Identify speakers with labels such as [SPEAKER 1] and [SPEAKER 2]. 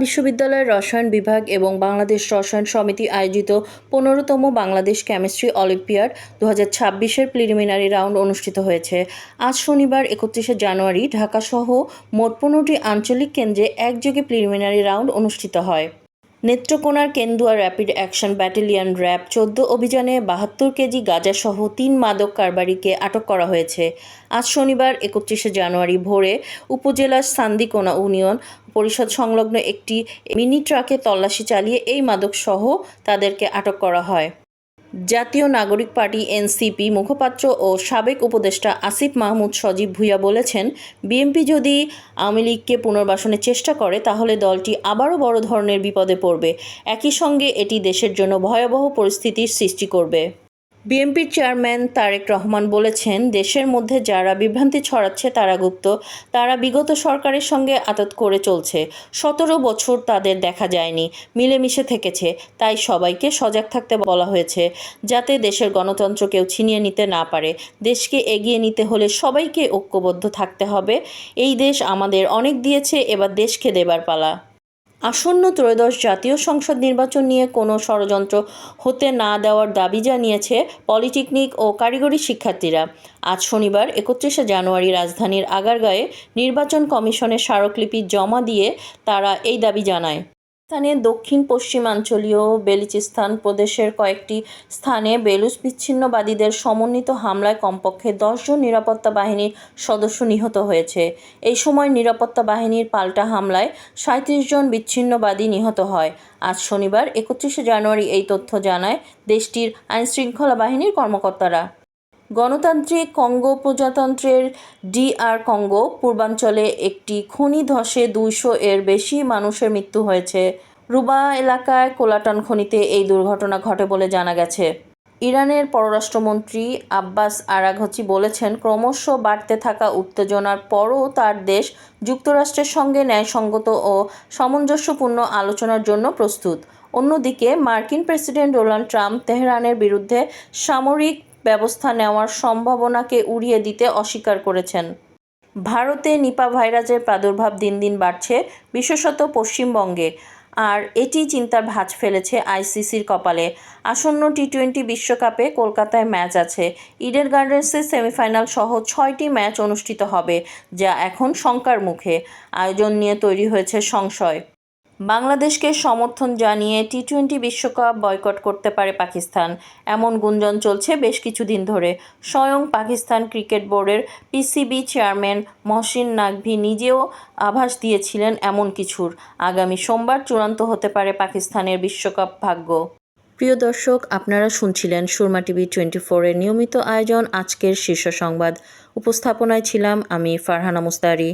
[SPEAKER 1] বিশ্ববিদ্যালয়ের রসায়ন বিভাগ এবং বাংলাদেশ রসায়ন সমিতি আয়োজিত ১৫তম বাংলাদেশ কেমিস্ট্রি অলিম্পিয়াড ২০২৬-এর প্রিলিমিনারি রাউন্ড অনুষ্ঠিত হয়েছে। আজ শনিবার ৩১শে জানুয়ারি ঢাকাসহ মোট ১৫টি আঞ্চলিক কেন্দ্রে একযোগে প্রিলিমিনারি রাউন্ড অনুষ্ঠিত হয়। নেত্রকোনার Kendua rapid action battalion RAB ১৪ অভিযানে ৭২ কেজি গাঁজাসহ ৩ মাদক কারবারিকে আটক করা হয়েছে। আজ শনিবার ৩১শে জানুয়ারি ভোরে উপজেলার সান্দিকোনা ইউনিয়ন পরিষদ সংলগ্ন একটি মিনি ট্রাকে তল্লাশি চালিয়ে এই মাদকসহ তাদেরকে আটক করা হয়। জাতীয় নাগরিক পার্টি এনসিপি মুখপাত্র ও সাবেক উপদেষ্টা আসিফ মাহমুদ সজীব ভূঁইয়া বলেছেন, বিএনপি যদি আওয়ামী লীগকে পুনর্বাসনের চেষ্টা করে তাহলে দলটি আবারও বড় ধরনের বিপদে পড়বে। একই সঙ্গে এটি দেশের জন্য ভয়াবহ পরিস্থিতির সৃষ্টি করবে। বিএনপির চেয়ারম্যান তারেক রহমান বলেছেন, দেশের মধ্যে যারা বিভ্রান্তি ছড়াচ্ছে তারা গুপ্ত, তারা বিগত সরকারের সঙ্গে আঁতাত করে চলছে। ১৭ বছর তাদের দেখা যায়নি, মিলেমিশে থেকেছে। তাই সবাইকে সজাগ থাকতে বলা হয়েছে, যাতে দেশের গণতন্ত্র কেউ ছিনিয়ে নিতে না পারে। দেশকে এগিয়ে নিতে হলে সবাইকে ঐক্যবদ্ধ থাকতে হবে। এই দেশ আমাদের অনেক দিয়েছে, এবার দেশকে দেবার পালা। আসন্ন ত্রয়োদশ জাতীয় সংসদ নির্বাচন নিয়ে কোনো ষড়যন্ত্র হতে না দেওয়ার দাবি জানিয়েছে পলিটেকনিক ও কারিগরি শিক্ষার্থীরা। আজ শনিবার ৩১শে জানুয়ারি রাজধানীর আগারগাঁয়ে নির্বাচন কমিশনে স্মারকলিপি জমা দিয়ে তারা এই দাবি জানায়। পাকিস্তানের দক্ষিণ পশ্চিমাঞ্চলীয় বেলুচিস্তান প্রদেশের কয়েকটি স্থানে বেলুচ বিচ্ছিন্নবাদীদের সমন্বিত হামলায় কমপক্ষে ১০ জন নিরাপত্তা বাহিনীর সদস্য নিহত হয়েছে। এই সময় নিরাপত্তা বাহিনীর পাল্টা হামলায় ৩৭ জন বিচ্ছিন্নবাদী নিহত হয়। আজ শনিবার ৩১শে জানুয়ারি এই তথ্য জানায় দেশটির আইনশৃঙ্খলা বাহিনীর কর্মকর্তারা। গণতান্ত্রিক কঙ্গো প্রজাতন্ত্রের DR কঙ্গো পূর্বাঞ্চলে একটি খনি ধসে ২০০-এর বেশি মানুষের মৃত্যু হয়েছে। রুবা এলাকায় কোলাটন খনিতে এই দুর্ঘটনা ঘটে বলে জানা গেছে। ইরানের পররাষ্ট্রমন্ত্রী আব্বাস আরাঘচি বলেছেন, ক্রমশ বাড়তে থাকা উত্তেজনার পরও তার দেশ যুক্তরাষ্ট্রের সঙ্গে ন্যায়সঙ্গত ও সামঞ্জস্যপূর্ণ আলোচনার জন্য প্রস্তুত। অন্যদিকে মার্কিন প্রেসিডেন্ট ডোনাল্ড ট্রাম্প তেহরানের বিরুদ্ধে সামরিক ব্যবস্থা নেওয়ার সম্ভাবনাকে উড়িয়ে দিতে অস্বীকার করেছেন। ভারতে নিপা ভাইরাসের প্রাদুর্ভাব দিন দিন বাড়ছে, বিশেষত পশ্চিমবঙ্গে। আর এটি চিন্তার ভাঁজ ফেলেছে ICCর কপালে। আসন্ন T20 বিশ্বকাপে কলকাতায় ম্যাচ আছে। ইডেন গার্ডেন্সে সেমিফাইনাল সহ 6টি ম্যাচ অনুষ্ঠিত হবে, যা এখন শঙ্কার মুখে। আয়োজন নিয়ে তৈরি হয়েছে সংশয়। বাংলাদেশকে সমর্থন জানিয়ে T20 বিশ্বকাপ বয়কট করতে পারে পাকিস্তান, এমন গুঞ্জন চলছে বেশ কিছুদিন ধরে। স্বয়ং পাকিস্তান ক্রিকেট বোর্ডের PCB চেয়ারম্যান মহসিন নাকভি নিজেও আভাস দিয়েছিলেন এমন কিছুর। আগামী সোমবার চূড়ান্ত হতে পারে পাকিস্তানের বিশ্বকাপ ভাগ্য। প্রিয় দর্শক, আপনারা শুনছিলেন সুরমা টিভি 24-এর নিয়মিত আয়োজন আজকের শীর্ষ সংবাদ। উপস্থাপনায় ছিলাম আমি ফারহানা মুস্তারি।